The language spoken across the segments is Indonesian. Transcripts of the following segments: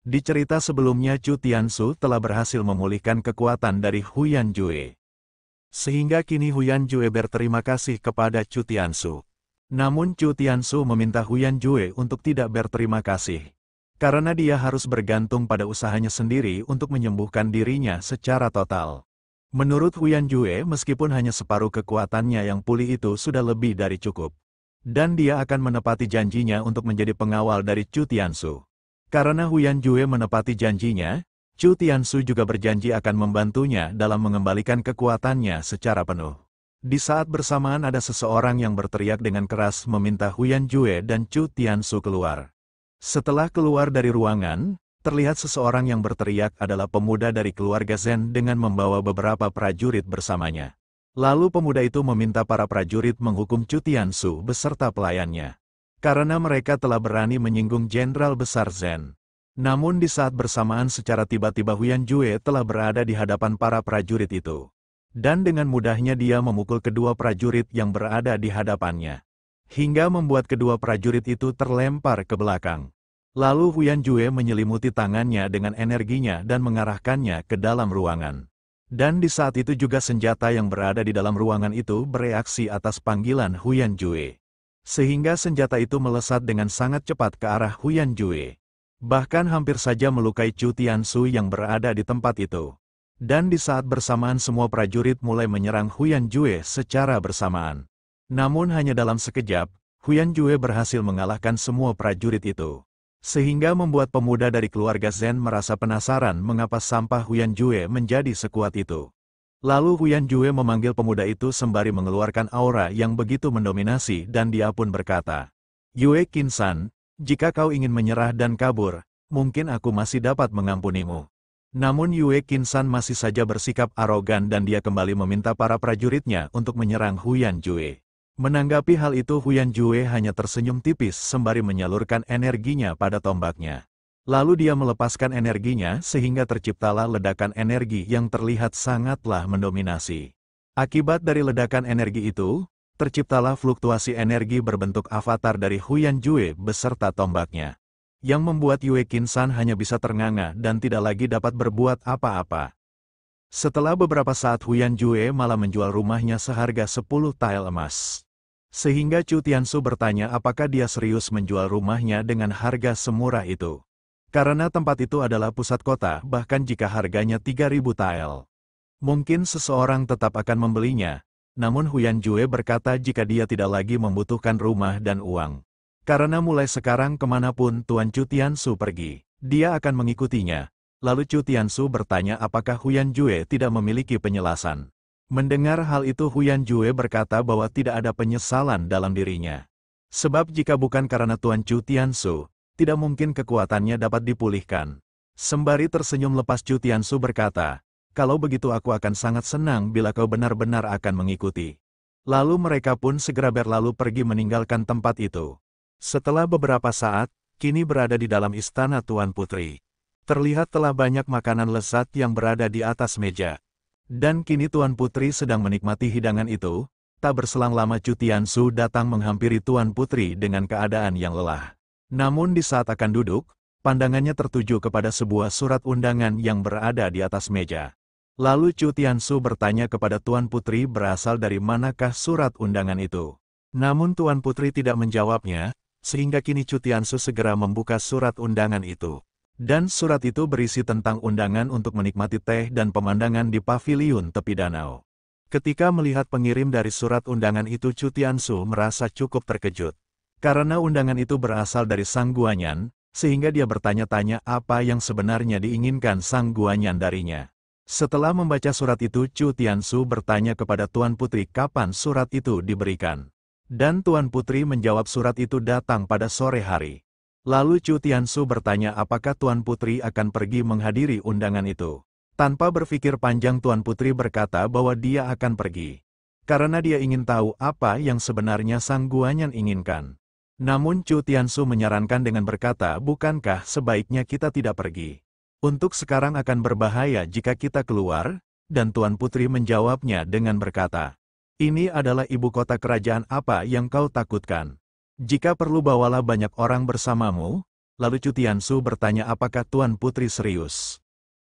Di cerita sebelumnya Chu Tianzu telah berhasil memulihkan kekuatan dari Huyan Jue. Sehingga kini Huyan Jue berterima kasih kepada Chu Tianzu. Namun Chu Tianzu meminta Huyan Jue untuk tidak berterima kasih. Karena dia harus bergantung pada usahanya sendiri untuk menyembuhkan dirinya secara total. Menurut Huyan Jue, meskipun hanya separuh kekuatannya yang pulih itu sudah lebih dari cukup. Dan dia akan menepati janjinya untuk menjadi pengawal dari Chu Tianzu. Karena Huyan Jue menepati janjinya, Chu Tianzu juga berjanji akan membantunya dalam mengembalikan kekuatannya secara penuh. Di saat bersamaan ada seseorang yang berteriak dengan keras meminta Huyan Jue dan Chu Tianzu keluar. Setelah keluar dari ruangan, terlihat seseorang yang berteriak adalah pemuda dari keluarga Zhen dengan membawa beberapa prajurit bersamanya. Lalu pemuda itu meminta para prajurit menghukum Chu Tianzu beserta pelayannya. Karena mereka telah berani menyinggung Jenderal Besar Zhen. Namun di saat bersamaan secara tiba-tiba Huyan Jue telah berada di hadapan para prajurit itu. Dan dengan mudahnya dia memukul kedua prajurit yang berada di hadapannya. Hingga membuat kedua prajurit itu terlempar ke belakang. Lalu Huyan Jue menyelimuti tangannya dengan energinya dan mengarahkannya ke dalam ruangan. Dan di saat itu juga senjata yang berada di dalam ruangan itu bereaksi atas panggilan Huyan Jue. Sehingga senjata itu melesat dengan sangat cepat ke arah Huyan Jue. Bahkan hampir saja melukai Chu Tianzu yang berada di tempat itu. Dan di saat bersamaan semua prajurit mulai menyerang Huyan Jue secara bersamaan. Namun hanya dalam sekejap, Huyan Jue berhasil mengalahkan semua prajurit itu. Sehingga membuat pemuda dari keluarga Zhen merasa penasaran mengapa sampah Huyan Jue menjadi sekuat itu. Lalu Huyan Jue memanggil pemuda itu sembari mengeluarkan aura yang begitu mendominasi dan dia pun berkata, "Yue Qinsan, jika kau ingin menyerah dan kabur, mungkin aku masih dapat mengampunimu." Namun Yue Qinsan masih saja bersikap arogan dan dia kembali meminta para prajuritnya untuk menyerang Huyan Jue. Menanggapi hal itu Huyan Jue hanya tersenyum tipis sembari menyalurkan energinya pada tombaknya. Lalu dia melepaskan energinya sehingga terciptalah ledakan energi yang terlihat sangatlah mendominasi. Akibat dari ledakan energi itu, terciptalah fluktuasi energi berbentuk avatar dari Huyan Jue beserta tombaknya. Yang membuat Yue Qinsan hanya bisa ternganga dan tidak lagi dapat berbuat apa-apa. Setelah beberapa saat Huyan Jue malah menjual rumahnya seharga 10 tael emas. Sehingga Chu Tianzu bertanya apakah dia serius menjual rumahnya dengan harga semurah itu. Karena tempat itu adalah pusat kota, bahkan jika harganya 3.000 tael. Mungkin seseorang tetap akan membelinya, namun Huyan Jue berkata jika dia tidak lagi membutuhkan rumah dan uang. Karena mulai sekarang kemanapun Tuan Chu Tianzu pergi, dia akan mengikutinya. Lalu Chu Tianzu bertanya apakah Huyan Jue tidak memiliki penjelasan. Mendengar hal itu Huyan Jue berkata bahwa tidak ada penyesalan dalam dirinya. Sebab jika bukan karena Tuan Chu Tianzu, tidak mungkin kekuatannya dapat dipulihkan. Sembari tersenyum lepas Chu Tianzu berkata, "Kalau begitu aku akan sangat senang bila kau benar-benar akan mengikuti." Lalu mereka pun segera berlalu pergi meninggalkan tempat itu. Setelah beberapa saat, kini berada di dalam istana Tuan Putri. Terlihat telah banyak makanan lezat yang berada di atas meja. Dan kini Tuan Putri sedang menikmati hidangan itu. Tak berselang lama Chu Tianzu datang menghampiri Tuan Putri dengan keadaan yang lelah. Namun di saat akan duduk, pandangannya tertuju kepada sebuah surat undangan yang berada di atas meja. Lalu Chu Tianzu bertanya kepada Tuan Putri berasal dari manakah surat undangan itu. Namun Tuan Putri tidak menjawabnya, sehingga kini Chu Tianzu segera membuka surat undangan itu. Dan surat itu berisi tentang undangan untuk menikmati teh dan pemandangan di paviliun tepi danau. Ketika melihat pengirim dari surat undangan itu Chu Tianzu merasa cukup terkejut. Karena undangan itu berasal dari Sang Guanyan, sehingga dia bertanya-tanya apa yang sebenarnya diinginkan Sang Guanyan darinya. Setelah membaca surat itu Chu Tianzu bertanya kepada Tuan Putri kapan surat itu diberikan. Dan Tuan Putri menjawab surat itu datang pada sore hari. Lalu Chu Tianzu bertanya apakah Tuan Putri akan pergi menghadiri undangan itu. Tanpa berpikir panjang Tuan Putri berkata bahwa dia akan pergi. Karena dia ingin tahu apa yang sebenarnya Sang Guanyan inginkan. Namun Chu Tianzu menyarankan dengan berkata, bukankah sebaiknya kita tidak pergi? Untuk sekarang akan berbahaya jika kita keluar, dan Tuan Putri menjawabnya dengan berkata, ini adalah ibu kota kerajaan apa yang kau takutkan? Jika perlu bawalah banyak orang bersamamu, Lalu Chu Tiansu bertanya apakah Tuan Putri serius.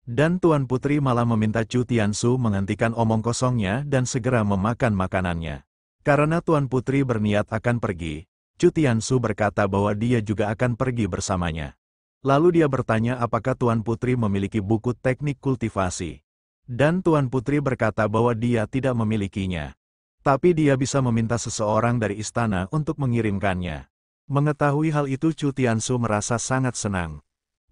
Dan Tuan Putri malah meminta Chu Tiansu menghentikan omong kosongnya dan segera memakan makanannya. Karena Tuan Putri berniat akan pergi, Chu Tiansu berkata bahwa dia juga akan pergi bersamanya. Lalu dia bertanya apakah Tuan Putri memiliki buku teknik kultivasi. Dan Tuan Putri berkata bahwa dia tidak memilikinya. Tapi dia bisa meminta seseorang dari istana untuk mengirimkannya. Mengetahui hal itu Chu Tiansu merasa sangat senang.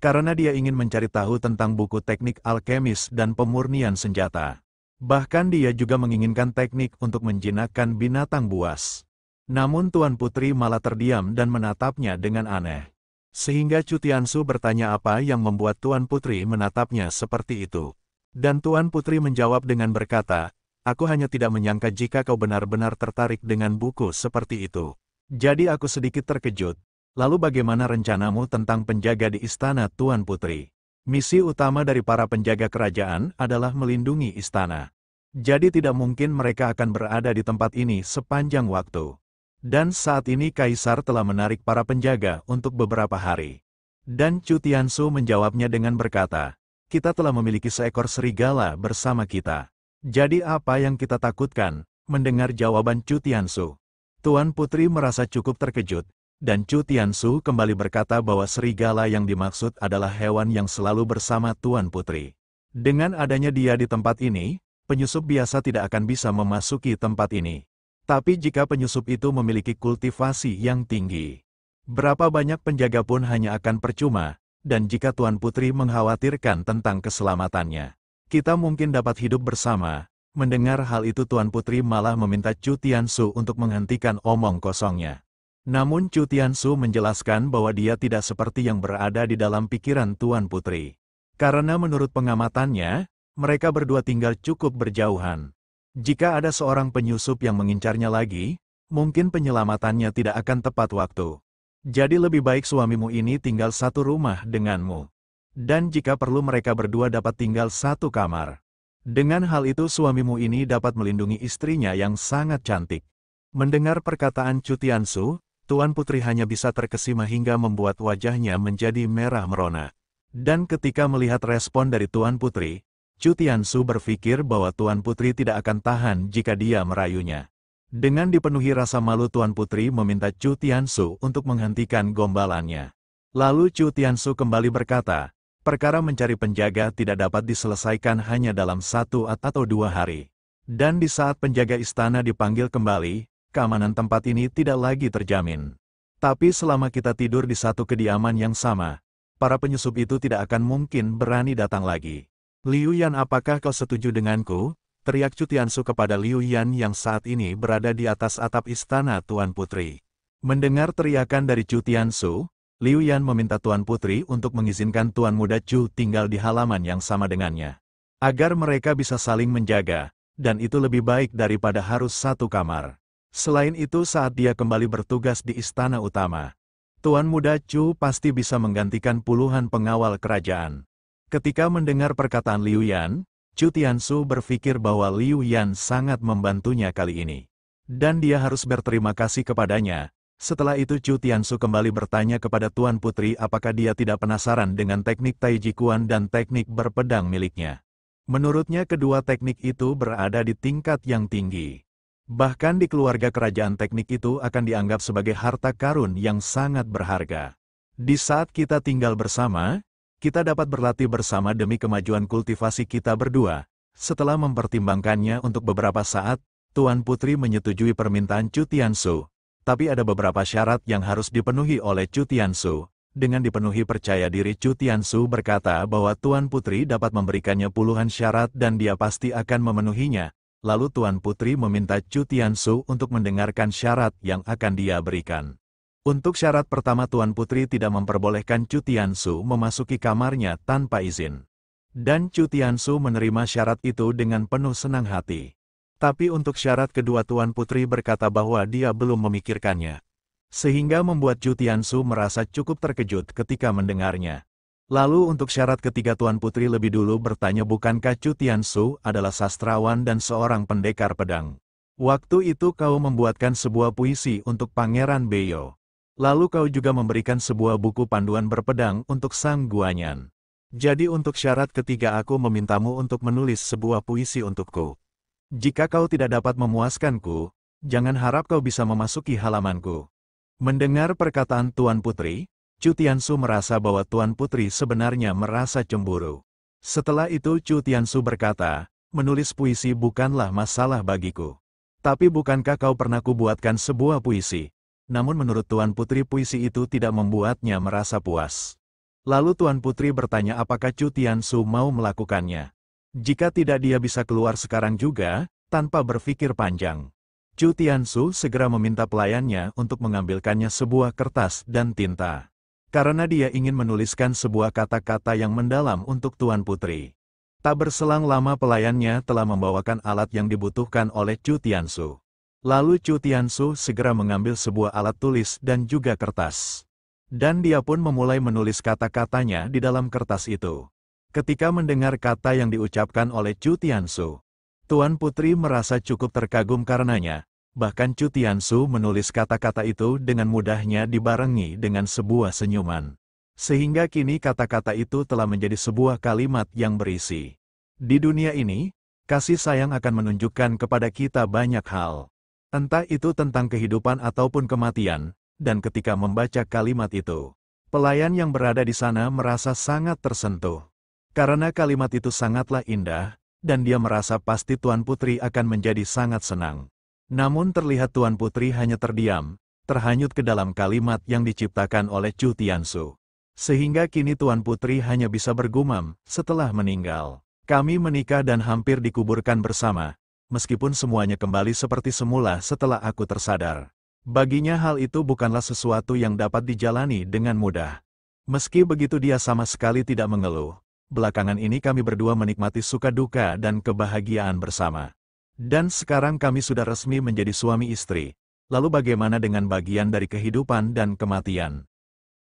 Karena dia ingin mencari tahu tentang buku teknik alkemis dan pemurnian senjata. Bahkan dia juga menginginkan teknik untuk menjinakkan binatang buas. Namun Tuan Putri malah terdiam dan menatapnya dengan aneh. Sehingga Chu Tiansu bertanya apa yang membuat Tuan Putri menatapnya seperti itu. Dan Tuan Putri menjawab dengan berkata, "Aku hanya tidak menyangka jika kau benar-benar tertarik dengan buku seperti itu. Jadi aku sedikit terkejut. Lalu bagaimana rencanamu tentang penjaga di istana Tuan Putri?" Misi utama dari para penjaga kerajaan adalah melindungi istana. Jadi tidak mungkin mereka akan berada di tempat ini sepanjang waktu. Dan saat ini Kaisar telah menarik para penjaga untuk beberapa hari. Dan Chu Tiansu menjawabnya dengan berkata, "Kita telah memiliki seekor serigala bersama kita. Jadi apa yang kita takutkan?" Mendengar jawaban Chu Tiansu, Tuan Putri merasa cukup terkejut, dan Chu Tiansu kembali berkata bahwa serigala yang dimaksud adalah hewan yang selalu bersama Tuan Putri. Dengan adanya dia di tempat ini, penyusup biasa tidak akan bisa memasuki tempat ini. Tapi jika penyusup itu memiliki kultivasi yang tinggi, berapa banyak penjaga pun hanya akan percuma, dan jika Tuan Putri mengkhawatirkan tentang keselamatannya, kita mungkin dapat hidup bersama. Mendengar hal itu Tuan Putri malah meminta Chu Tiansu untuk menghentikan omong kosongnya. Namun Chu Tiansu menjelaskan bahwa dia tidak seperti yang berada di dalam pikiran Tuan Putri. Karena menurut pengamatannya, mereka berdua tinggal cukup berjauhan. Jika ada seorang penyusup yang mengincarnya lagi, mungkin penyelamatannya tidak akan tepat waktu. Jadi lebih baik suamimu ini tinggal satu rumah denganmu. Dan jika perlu mereka berdua dapat tinggal satu kamar. Dengan hal itu suamimu ini dapat melindungi istrinya yang sangat cantik. Mendengar perkataan Chu Tiansu, Tuan Putri hanya bisa terkesima hingga membuat wajahnya menjadi merah merona. Dan ketika melihat respon dari Tuan Putri, Chu Tiansu berpikir bahwa Tuan Putri tidak akan tahan jika dia merayunya. Dengan dipenuhi rasa malu Tuan Putri meminta Chu Tiansu untuk menghentikan gombalannya. Lalu Chu Tiansu kembali berkata, "Perkara mencari penjaga tidak dapat diselesaikan hanya dalam 1 atau 2 hari. Dan di saat penjaga istana dipanggil kembali, keamanan tempat ini tidak lagi terjamin. Tapi selama kita tidur di satu kediaman yang sama, para penyusup itu tidak akan mungkin berani datang lagi." "Liu Yan, apakah kau setuju denganku?" teriak Chu Tiansu kepada Liu Yan yang saat ini berada di atas atap istana Tuan Putri. Mendengar teriakan dari Chu Tiansu, Liu Yan meminta Tuan Putri untuk mengizinkan Tuan Muda Chu tinggal di halaman yang sama dengannya. Agar mereka bisa saling menjaga, dan itu lebih baik daripada harus satu kamar. Selain itu saat dia kembali bertugas di istana utama, Tuan Muda Chu pasti bisa menggantikan puluhan pengawal kerajaan. Ketika mendengar perkataan Liu Yan, Chu Tiansu berpikir bahwa Liu Yan sangat membantunya kali ini. Dan dia harus berterima kasih kepadanya. Setelah itu Chu Tiansu kembali bertanya kepada Tuan Putri apakah dia tidak penasaran dengan teknik Taiji Chuan dan teknik berpedang miliknya. Menurutnya kedua teknik itu berada di tingkat yang tinggi. Bahkan di keluarga kerajaan teknik itu akan dianggap sebagai harta karun yang sangat berharga. Di saat kita tinggal bersama, kita dapat berlatih bersama demi kemajuan kultivasi kita berdua. Setelah mempertimbangkannya untuk beberapa saat, Tuan Putri menyetujui permintaan Chu Tiansu. Tapi ada beberapa syarat yang harus dipenuhi oleh Chu Tiansu. Dengan dipenuhi percaya diri Chu Tiansu berkata bahwa Tuan Putri dapat memberikannya puluhan syarat dan dia pasti akan memenuhinya. Lalu Tuan Putri meminta Chu Tiansu untuk mendengarkan syarat yang akan dia berikan. Untuk syarat pertama Tuan Putri tidak memperbolehkan Chu Tiansu memasuki kamarnya tanpa izin. Dan Chu Tiansu menerima syarat itu dengan penuh senang hati. Tapi untuk syarat kedua Tuan Putri berkata bahwa dia belum memikirkannya. Sehingga membuat Chu Tiansu merasa cukup terkejut ketika mendengarnya. Lalu untuk syarat ketiga Tuan Putri lebih dulu bertanya bukankah Chu Tiansu adalah sastrawan dan seorang pendekar pedang. Waktu itu kau membuatkan sebuah puisi untuk Pangeran Beyo. Lalu kau juga memberikan sebuah buku panduan berpedang untuk Sang Guanyan. Jadi untuk syarat ketiga aku memintamu untuk menulis sebuah puisi untukku. Jika kau tidak dapat memuaskanku, jangan harap kau bisa memasuki halamanku. Mendengar perkataan Tuan Putri, Chu Tiansu merasa bahwa Tuan Putri sebenarnya merasa cemburu. Setelah itu Chu Tiansu berkata, menulis puisi bukanlah masalah bagiku. Tapi bukankah kau pernah kubuatkan sebuah puisi? Namun menurut Tuan Putri puisi itu tidak membuatnya merasa puas. Lalu Tuan Putri bertanya apakah Chu Tiansu mau melakukannya. Jika tidak dia bisa keluar sekarang juga, tanpa berpikir panjang. Chu Tiansu segera meminta pelayannya untuk mengambilkannya sebuah kertas dan tinta. Karena dia ingin menuliskan sebuah kata-kata yang mendalam untuk Tuan Putri. Tak berselang lama pelayannya telah membawakan alat yang dibutuhkan oleh Chu Tiansu. Lalu Chu Tiansu segera mengambil sebuah alat tulis dan juga kertas. Dan dia pun memulai menulis kata-katanya di dalam kertas itu. Ketika mendengar kata yang diucapkan oleh Chu Tiansu, Tuan Putri merasa cukup terkagum karenanya, bahkan Chu Tiansu menulis kata-kata itu dengan mudahnya dibarengi dengan sebuah senyuman. Sehingga kini kata-kata itu telah menjadi sebuah kalimat yang berisi. Di dunia ini, kasih sayang akan menunjukkan kepada kita banyak hal. Entah itu tentang kehidupan ataupun kematian, dan ketika membaca kalimat itu, pelayan yang berada di sana merasa sangat tersentuh. Karena kalimat itu sangatlah indah, dan dia merasa pasti Tuan Putri akan menjadi sangat senang. Namun terlihat Tuan Putri hanya terdiam, terhanyut ke dalam kalimat yang diciptakan oleh Chu Tiansu. Sehingga kini Tuan Putri hanya bisa bergumam, setelah meninggal. Kami menikah dan hampir dikuburkan bersama, meskipun semuanya kembali seperti semula setelah aku tersadar. Baginya hal itu bukanlah sesuatu yang dapat dijalani dengan mudah. Meski begitu dia sama sekali tidak mengeluh. Belakangan ini kami berdua menikmati suka duka dan kebahagiaan bersama. Dan sekarang kami sudah resmi menjadi suami istri. Lalu bagaimana dengan bagian dari kehidupan dan kematian?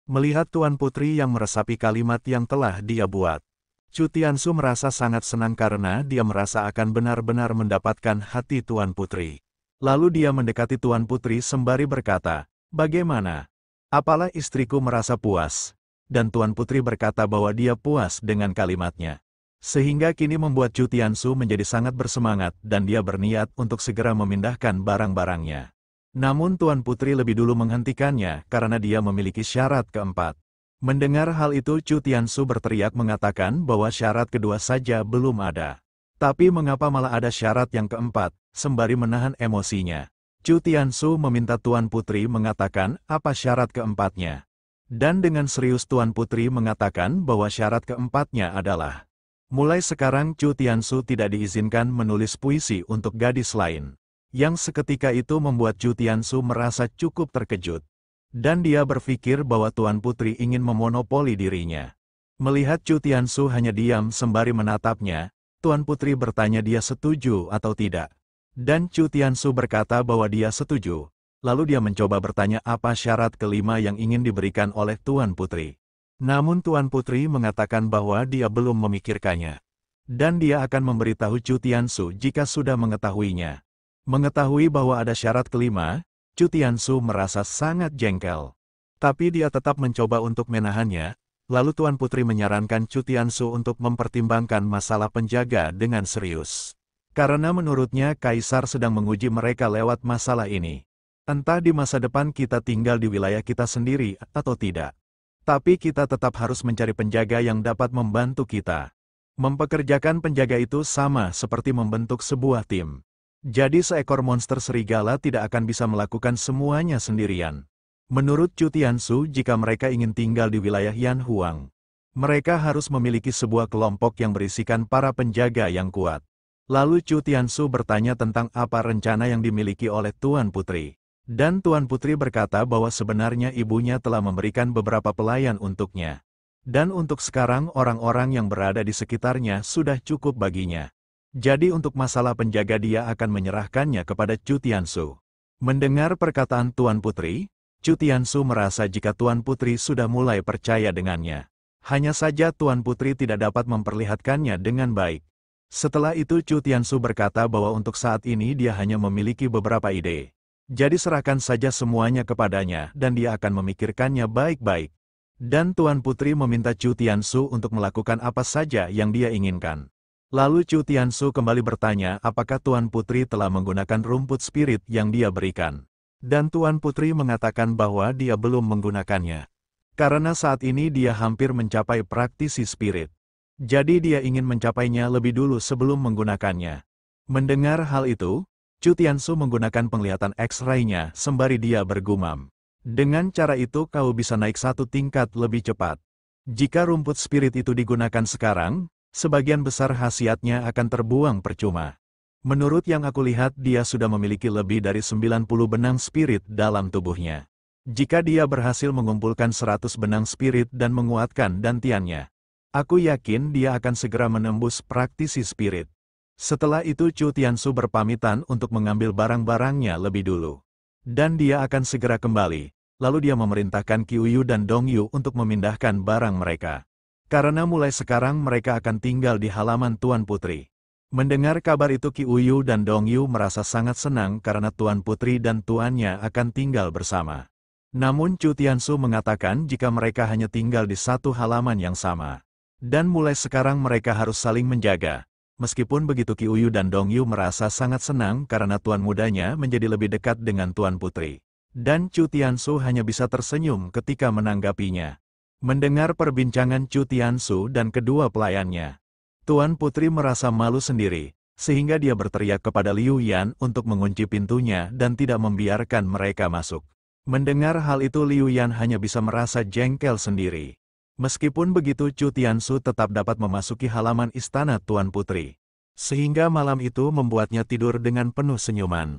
Melihat Tuan Putri yang meresapi kalimat yang telah dia buat, Chu Tiansu merasa sangat senang karena dia merasa akan benar-benar mendapatkan hati Tuan Putri. Lalu dia mendekati Tuan Putri sembari berkata, "Bagaimana? Apalah istriku merasa puas?" Dan Tuan Putri berkata bahwa dia puas dengan kalimatnya. Sehingga kini membuat Chu Tiansu menjadi sangat bersemangat dan dia berniat untuk segera memindahkan barang-barangnya. Namun Tuan Putri lebih dulu menghentikannya karena dia memiliki syarat keempat. Mendengar hal itu Chu Tiansu berteriak mengatakan bahwa syarat kedua saja belum ada. Tapi mengapa malah ada syarat yang keempat, sembari menahan emosinya. Chu Tiansu meminta Tuan Putri mengatakan apa syarat keempatnya. Dan dengan serius Tuan Putri mengatakan bahwa syarat keempatnya adalah, mulai sekarang Chu Tiansu tidak diizinkan menulis puisi untuk gadis lain. Yang seketika itu membuat Chu Tiansu merasa cukup terkejut. Dan dia berpikir bahwa Tuan Putri ingin memonopoli dirinya. Melihat Chu Tiansu hanya diam sembari menatapnya, Tuan Putri bertanya dia setuju atau tidak. Dan Chu Tiansu berkata bahwa dia setuju. Lalu dia mencoba bertanya apa syarat kelima yang ingin diberikan oleh Tuan Putri. Namun Tuan Putri mengatakan bahwa dia belum memikirkannya. Dan dia akan memberitahu Chu Tiansu jika sudah mengetahuinya. Mengetahui bahwa ada syarat kelima, Chu Tiansu merasa sangat jengkel. Tapi dia tetap mencoba untuk menahannya. Lalu Tuan Putri menyarankan Chu Tiansu untuk mempertimbangkan masalah penjaga dengan serius. Karena menurutnya Kaisar sedang menguji mereka lewat masalah ini. Entah di masa depan kita tinggal di wilayah kita sendiri atau tidak. Tapi kita tetap harus mencari penjaga yang dapat membantu kita. Mempekerjakan penjaga itu sama seperti membentuk sebuah tim. Jadi seekor monster serigala tidak akan bisa melakukan semuanya sendirian. Menurut Chu Tiansu, jika mereka ingin tinggal di wilayah Yan Huang, mereka harus memiliki sebuah kelompok yang berisikan para penjaga yang kuat. Lalu Chu Tiansu bertanya tentang apa rencana yang dimiliki oleh Tuan Putri. Dan Tuan Putri berkata bahwa sebenarnya ibunya telah memberikan beberapa pelayan untuknya. Dan untuk sekarang orang-orang yang berada di sekitarnya sudah cukup baginya. Jadi untuk masalah penjaga dia akan menyerahkannya kepada Chu Tiansu. Mendengar perkataan Tuan Putri, Chu Tiansu merasa jika Tuan Putri sudah mulai percaya dengannya. Hanya saja Tuan Putri tidak dapat memperlihatkannya dengan baik. Setelah itu Chu Tiansu berkata bahwa untuk saat ini dia hanya memiliki beberapa ide. Jadi serahkan saja semuanya kepadanya dan dia akan memikirkannya baik-baik. Dan Tuan Putri meminta Chu Tiansu untuk melakukan apa saja yang dia inginkan. Lalu Chu Tiansu kembali bertanya apakah Tuan Putri telah menggunakan rumput spirit yang dia berikan. Dan Tuan Putri mengatakan bahwa dia belum menggunakannya. Karena saat ini dia hampir mencapai praktisi spirit. Jadi dia ingin mencapainya lebih dulu sebelum menggunakannya. Mendengar hal itu, Chu Tiansu menggunakan penglihatan X-ray-nya sembari dia bergumam. Dengan cara itu kau bisa naik satu tingkat lebih cepat. Jika rumput spirit itu digunakan sekarang, sebagian besar khasiatnya akan terbuang percuma. Menurut yang aku lihat dia sudah memiliki lebih dari 90 benang spirit dalam tubuhnya. Jika dia berhasil mengumpulkan 100 benang spirit dan menguatkan dantiannya, aku yakin dia akan segera menembus praktisi spirit. Setelah itu Chu Tiansu berpamitan untuk mengambil barang-barangnya lebih dulu. Dan dia akan segera kembali. Lalu dia memerintahkan Qiu Yu dan Dong Yu untuk memindahkan barang mereka. Karena mulai sekarang mereka akan tinggal di halaman Tuan Putri. Mendengar kabar itu Qiu Yu dan Dong Yu merasa sangat senang karena Tuan Putri dan tuannya akan tinggal bersama. Namun Chu Tiansu mengatakan jika mereka hanya tinggal di satu halaman yang sama. Dan mulai sekarang mereka harus saling menjaga. Meskipun begitu Qiu Yu dan Dong Yu merasa sangat senang karena tuan mudanya menjadi lebih dekat dengan Tuan Putri. Dan Chu Tiansu hanya bisa tersenyum ketika menanggapinya. Mendengar perbincangan Chu Tiansu dan kedua pelayannya, Tuan Putri merasa malu sendiri, sehingga dia berteriak kepada Liu Yan untuk mengunci pintunya dan tidak membiarkan mereka masuk. Mendengar hal itu Liu Yan hanya bisa merasa jengkel sendiri. Meskipun begitu Chu Tiansu tetap dapat memasuki halaman istana Tuan Putri. Sehingga malam itu membuatnya tidur dengan penuh senyuman.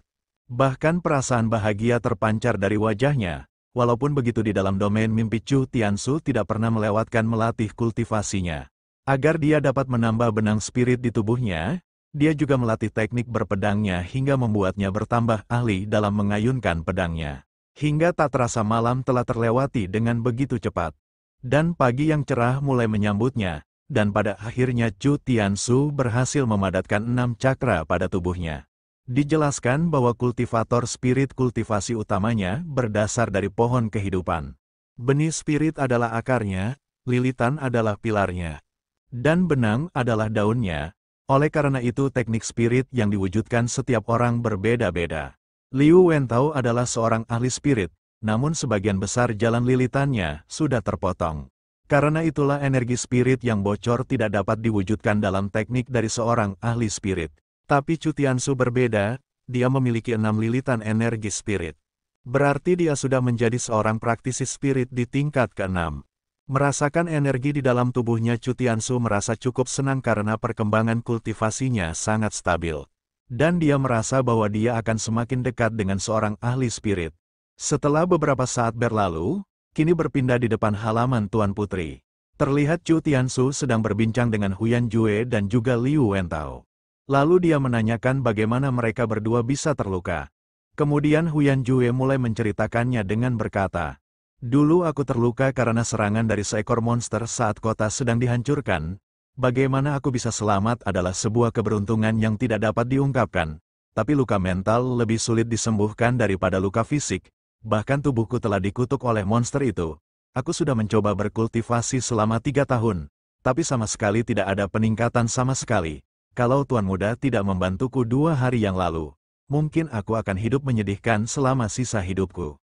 Bahkan perasaan bahagia terpancar dari wajahnya, walaupun begitu di dalam domain mimpi Chu Tiansu tidak pernah melewatkan melatih kultivasinya. Agar dia dapat menambah benang spirit di tubuhnya, dia juga melatih teknik berpedangnya hingga membuatnya bertambah ahli dalam mengayunkan pedangnya. Hingga tak terasa malam telah terlewati dengan begitu cepat. Dan pagi yang cerah mulai menyambutnya, dan pada akhirnya Chu Tiansu berhasil memadatkan 6 cakra pada tubuhnya. Dijelaskan bahwa kultivator spirit kultivasi utamanya berdasar dari pohon kehidupan. Benih spirit adalah akarnya, lilitan adalah pilarnya, dan benang adalah daunnya. Oleh karena itu teknik spirit yang diwujudkan setiap orang berbeda-beda. Liu Wentao adalah seorang ahli spirit, namun sebagian besar jalan lilitannya sudah terpotong. Karena itulah energi spirit yang bocor tidak dapat diwujudkan dalam teknik dari seorang ahli spirit. Tapi Chu Tiansu berbeda, dia memiliki 6 lilitan energi spirit. Berarti dia sudah menjadi seorang praktisi spirit di tingkat ke-6. Merasakan energi di dalam tubuhnya Chu Tiansu merasa cukup senang karena perkembangan kultivasinya sangat stabil. Dan dia merasa bahwa dia akan semakin dekat dengan seorang ahli spirit. Setelah beberapa saat berlalu, kini berpindah di depan halaman Tuan Putri. Terlihat Chu Tiansu sedang berbincang dengan Huyan Jue dan juga Liu Wentao. Lalu dia menanyakan bagaimana mereka berdua bisa terluka. Kemudian Huyan Jue mulai menceritakannya dengan berkata, "Dulu aku terluka karena serangan dari seekor monster saat kota sedang dihancurkan. Bagaimana aku bisa selamat adalah sebuah keberuntungan yang tidak dapat diungkapkan. Tapi luka mental lebih sulit disembuhkan daripada luka fisik. Bahkan tubuhku telah dikutuk oleh monster itu. Aku sudah mencoba berkultivasi selama 3 tahun. Tapi sama sekali tidak ada peningkatan sama sekali. Kalau Tuan Muda tidak membantuku 2 hari yang lalu, mungkin aku akan hidup menyedihkan selama sisa hidupku."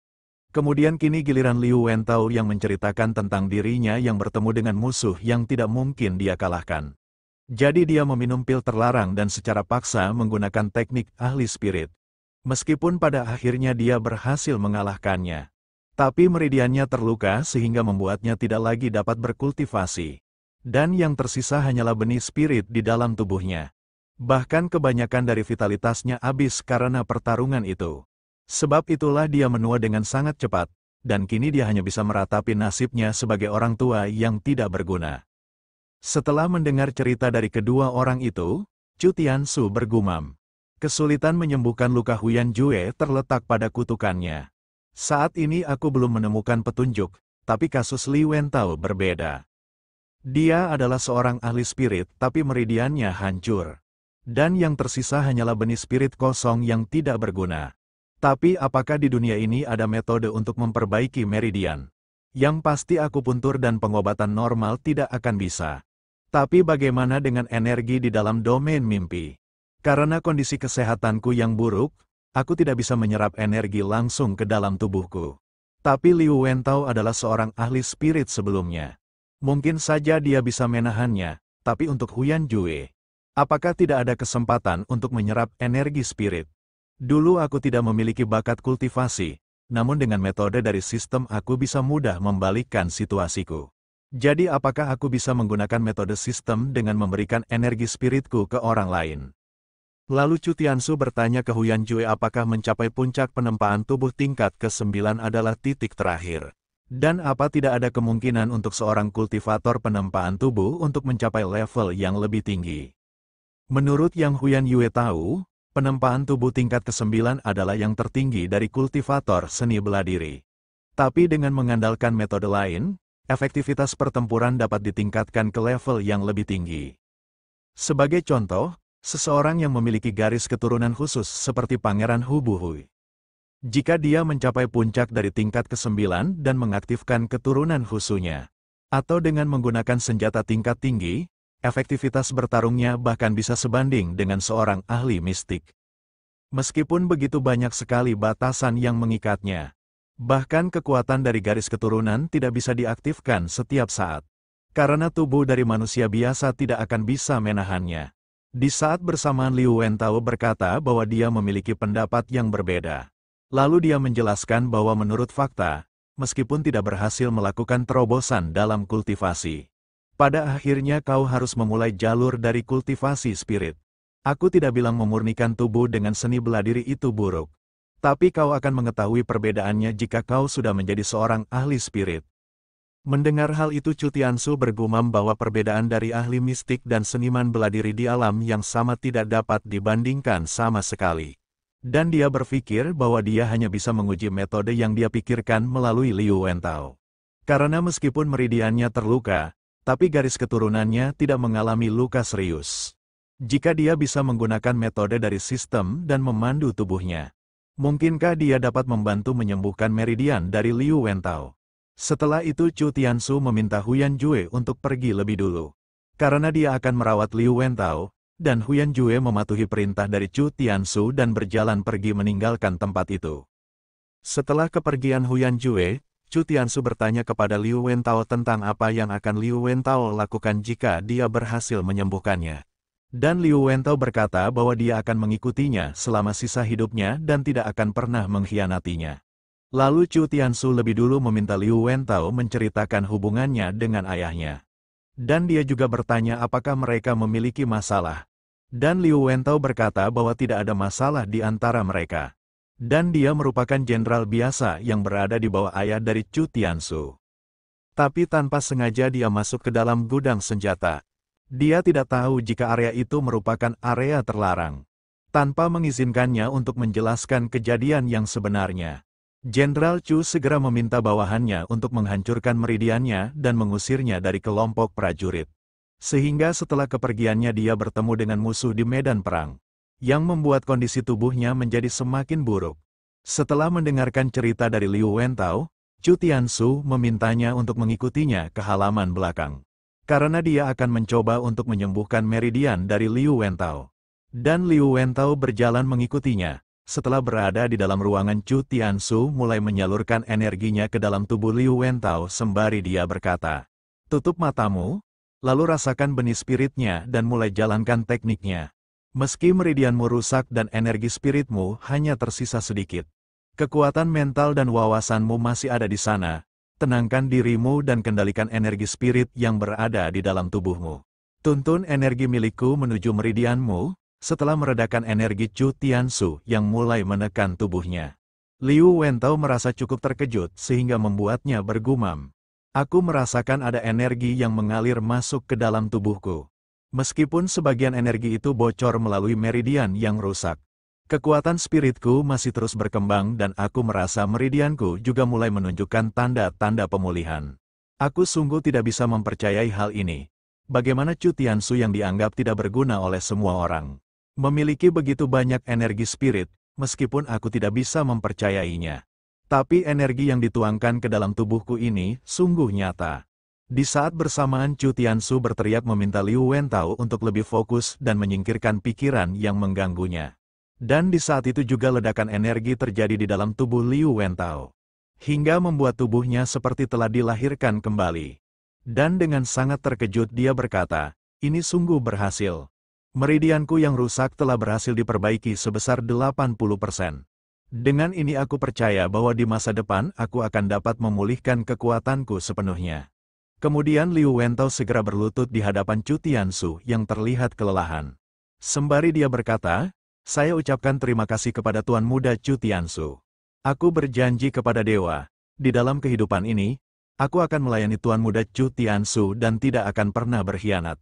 Kemudian kini giliran Liu Wentao yang menceritakan tentang dirinya yang bertemu dengan musuh yang tidak mungkin dia kalahkan. Jadi dia meminum pil terlarang dan secara paksa menggunakan teknik ahli spirit. Meskipun pada akhirnya dia berhasil mengalahkannya. Tapi meridiannya terluka sehingga membuatnya tidak lagi dapat berkultivasi. Dan yang tersisa hanyalah benih spirit di dalam tubuhnya. Bahkan kebanyakan dari vitalitasnya habis karena pertarungan itu. Sebab itulah dia menua dengan sangat cepat, dan kini dia hanya bisa meratapi nasibnya sebagai orang tua yang tidak berguna. Setelah mendengar cerita dari kedua orang itu, Chu Tiansu bergumam. Kesulitan menyembuhkan luka Huyan Jue terletak pada kutukannya. Saat ini aku belum menemukan petunjuk, tapi kasus Li Wentao berbeda. Dia adalah seorang ahli spirit tapi meridiannya hancur. Dan yang tersisa hanyalah benih spirit kosong yang tidak berguna. Tapi apakah di dunia ini ada metode untuk memperbaiki meridian? Yang pasti akupuntur dan pengobatan normal tidak akan bisa. Tapi bagaimana dengan energi di dalam domain mimpi? Karena kondisi kesehatanku yang buruk, aku tidak bisa menyerap energi langsung ke dalam tubuhku. Tapi Liu Wentao adalah seorang ahli spirit sebelumnya. Mungkin saja dia bisa menahannya, tapi untuk Huyan Jue, apakah tidak ada kesempatan untuk menyerap energi spirit? Dulu aku tidak memiliki bakat kultivasi, namun dengan metode dari sistem aku bisa mudah membalikkan situasiku. Jadi apakah aku bisa menggunakan metode sistem dengan memberikan energi spiritku ke orang lain? Lalu Chu Tiansu bertanya ke Huyan Jue apakah mencapai puncak penempaan tubuh tingkat ke-9 adalah titik terakhir. Dan apa tidak ada kemungkinan untuk seorang kultivator penempaan tubuh untuk mencapai level yang lebih tinggi? Menurut yang Huyan Jue tahu, penempaan tubuh tingkat ke-9 adalah yang tertinggi dari kultivator seni bela diri. Tapi dengan mengandalkan metode lain, efektivitas pertempuran dapat ditingkatkan ke level yang lebih tinggi. Sebagai contoh, seseorang yang memiliki garis keturunan khusus seperti Pangeran Hu Buhui. Jika dia mencapai puncak dari tingkat ke-9 dan mengaktifkan keturunan khusunya, atau dengan menggunakan senjata tingkat tinggi, efektivitas bertarungnya bahkan bisa sebanding dengan seorang ahli mistik. Meskipun begitu banyak sekali batasan yang mengikatnya, bahkan kekuatan dari garis keturunan tidak bisa diaktifkan setiap saat. Karena tubuh dari manusia biasa tidak akan bisa menahannya. Di saat bersamaan Liu Wentao berkata bahwa dia memiliki pendapat yang berbeda. Lalu dia menjelaskan bahwa menurut fakta, meskipun tidak berhasil melakukan terobosan dalam kultivasi, pada akhirnya kau harus memulai jalur dari kultivasi spirit. Aku tidak bilang memurnikan tubuh dengan seni bela diri itu buruk. Tapi kau akan mengetahui perbedaannya jika kau sudah menjadi seorang ahli spirit. Mendengar hal itu Chu Tiansu bergumam bahwa perbedaan dari ahli mistik dan seniman bela diri di alam yang sama tidak dapat dibandingkan sama sekali. Dan dia berpikir bahwa dia hanya bisa menguji metode yang dia pikirkan melalui Liu Wentao. Karena meskipun meridiannya terluka, tapi garis keturunannya tidak mengalami luka serius. Jika dia bisa menggunakan metode dari sistem dan memandu tubuhnya, mungkinkah dia dapat membantu menyembuhkan meridian dari Liu Wentao? Setelah itu Chu Tiansu meminta Huyan Jue untuk pergi lebih dulu. Karena dia akan merawat Liu Wentao, dan Huyan Jue mematuhi perintah dari Chu Tiansu dan berjalan pergi meninggalkan tempat itu. Setelah kepergian Huyan Jue, Chu Tiansu bertanya kepada Liu Wentao tentang apa yang akan Liu Wentao lakukan jika dia berhasil menyembuhkannya. Dan Liu Wentao berkata bahwa dia akan mengikutinya selama sisa hidupnya dan tidak akan pernah mengkhianatinya. Lalu Chu Tiansu lebih dulu meminta Liu Wentao menceritakan hubungannya dengan ayahnya. Dan dia juga bertanya apakah mereka memiliki masalah. Dan Liu Wentao berkata bahwa tidak ada masalah di antara mereka. Dan dia merupakan jenderal biasa yang berada di bawah ayah dari Chu Tiansu. Tapi tanpa sengaja dia masuk ke dalam gudang senjata. Dia tidak tahu jika area itu merupakan area terlarang. Tanpa mengizinkannya untuk menjelaskan kejadian yang sebenarnya, Jenderal Chu segera meminta bawahannya untuk menghancurkan meridiannya dan mengusirnya dari kelompok prajurit. Sehingga setelah kepergiannya dia bertemu dengan musuh di medan perang, yang membuat kondisi tubuhnya menjadi semakin buruk. Setelah mendengarkan cerita dari Liu Wentao, Chu Tiansu memintanya untuk mengikutinya ke halaman belakang. Karena dia akan mencoba untuk menyembuhkan meridian dari Liu Wentao. Dan Liu Wentao berjalan mengikutinya. Setelah berada di dalam ruangan Chu Tiansu mulai menyalurkan energinya ke dalam tubuh Liu Wentao sembari dia berkata, "Tutup matamu, lalu rasakan benih spiritnya dan mulai jalankan tekniknya. Meski meridianmu rusak dan energi spiritmu hanya tersisa sedikit, kekuatan mental dan wawasanmu masih ada di sana. Tenangkan dirimu dan kendalikan energi spirit yang berada di dalam tubuhmu. Tuntun energi milikku menuju meridianmu." Setelah meredakan energi Chu Tiansu yang mulai menekan tubuhnya, Liu Wentao merasa cukup terkejut sehingga membuatnya bergumam. Aku merasakan ada energi yang mengalir masuk ke dalam tubuhku. Meskipun sebagian energi itu bocor melalui meridian yang rusak, kekuatan spiritku masih terus berkembang dan aku merasa meridianku juga mulai menunjukkan tanda-tanda pemulihan. Aku sungguh tidak bisa mempercayai hal ini. Bagaimana Chu Tiansu yang dianggap tidak berguna oleh semua orang memiliki begitu banyak energi spirit, meskipun aku tidak bisa mempercayainya. Tapi energi yang dituangkan ke dalam tubuhku ini sungguh nyata. Di saat bersamaan Chu Tianzu berteriak meminta Liu Wentao untuk lebih fokus dan menyingkirkan pikiran yang mengganggunya. Dan di saat itu juga ledakan energi terjadi di dalam tubuh Liu Wentao. Hingga membuat tubuhnya seperti telah dilahirkan kembali. Dan dengan sangat terkejut dia berkata, ini sungguh berhasil. Meridianku yang rusak telah berhasil diperbaiki sebesar 80%. Dengan ini aku percaya bahwa di masa depan aku akan dapat memulihkan kekuatanku sepenuhnya. Kemudian Liu Wentao segera berlutut di hadapan Chu Tianzu yang terlihat kelelahan. Sembari dia berkata, saya ucapkan terima kasih kepada Tuan Muda Chu Tianzu. Aku berjanji kepada dewa, di dalam kehidupan ini, aku akan melayani Tuan Muda Chu Tianzu dan tidak akan pernah berkhianat.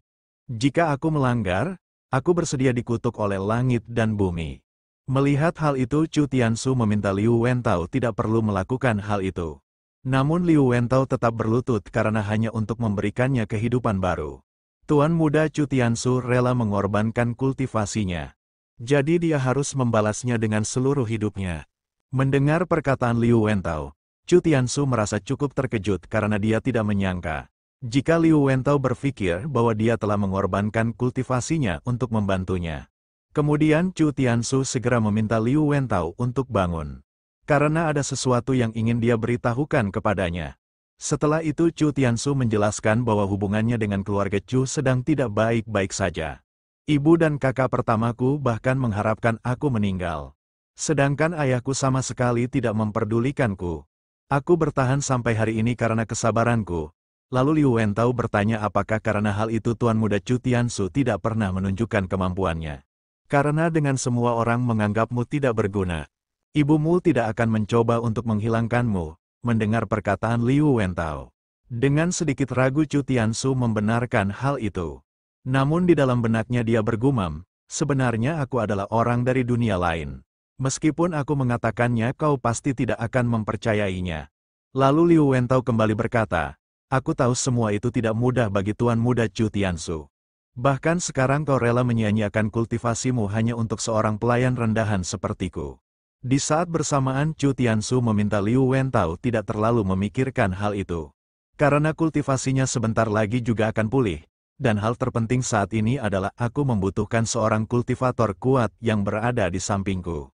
Jika aku melanggar, aku bersedia dikutuk oleh langit dan bumi. Melihat hal itu Chu Tianzu meminta Liu Wentao tidak perlu melakukan hal itu. Namun Liu Wentao tetap berlutut karena hanya untuk memberikannya kehidupan baru. Tuan Muda Chu Tianzu rela mengorbankan kultivasinya. Jadi dia harus membalasnya dengan seluruh hidupnya. Mendengar perkataan Liu Wentao, Chu Tianzu merasa cukup terkejut karena dia tidak menyangka jika Liu Wentao berpikir bahwa dia telah mengorbankan kultivasinya untuk membantunya. Kemudian Chu Tianzu segera meminta Liu Wentao untuk bangun. Karena ada sesuatu yang ingin dia beritahukan kepadanya. Setelah itu Chu Tianzu menjelaskan bahwa hubungannya dengan keluarga Chu sedang tidak baik-baik saja. Ibu dan kakak pertamaku bahkan mengharapkan aku meninggal. Sedangkan ayahku sama sekali tidak memperdulikanku. Aku bertahan sampai hari ini karena kesabaranku. Lalu Liu Wentao bertanya apakah karena hal itu Tuan Muda Chu Tianzu tidak pernah menunjukkan kemampuannya. Karena dengan semua orang menganggapmu tidak berguna. Ibumu tidak akan mencoba untuk menghilangkanmu. Mendengar perkataan Liu Wentao. Dengan sedikit ragu Chu Tianzu membenarkan hal itu. Namun di dalam benaknya dia bergumam, sebenarnya aku adalah orang dari dunia lain. Meskipun aku mengatakannya kau pasti tidak akan mempercayainya. Lalu Liu Wentao kembali berkata, aku tahu semua itu tidak mudah bagi Tuan Muda Chu Tianzu. Bahkan sekarang kau rela menyia-nyiakan kultivasimu hanya untuk seorang pelayan rendahan sepertiku. Di saat bersamaan Chu Tianzu meminta Liu Wentao tidak terlalu memikirkan hal itu. Karena kultivasinya sebentar lagi juga akan pulih. Dan hal terpenting saat ini adalah aku membutuhkan seorang kultivator kuat yang berada di sampingku.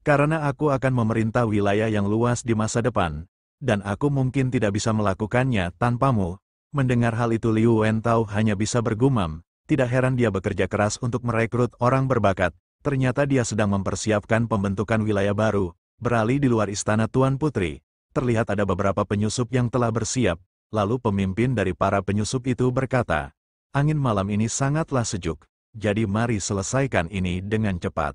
Karena aku akan memerintah wilayah yang luas di masa depan, dan aku mungkin tidak bisa melakukannya tanpamu. Mendengar hal itu Liu Wentao hanya bisa bergumam, tidak heran dia bekerja keras untuk merekrut orang berbakat, ternyata dia sedang mempersiapkan pembentukan wilayah baru, beralih di luar istana Tuan Putri. Terlihat ada beberapa penyusup yang telah bersiap, lalu pemimpin dari para penyusup itu berkata, angin malam ini sangatlah sejuk, jadi mari selesaikan ini dengan cepat.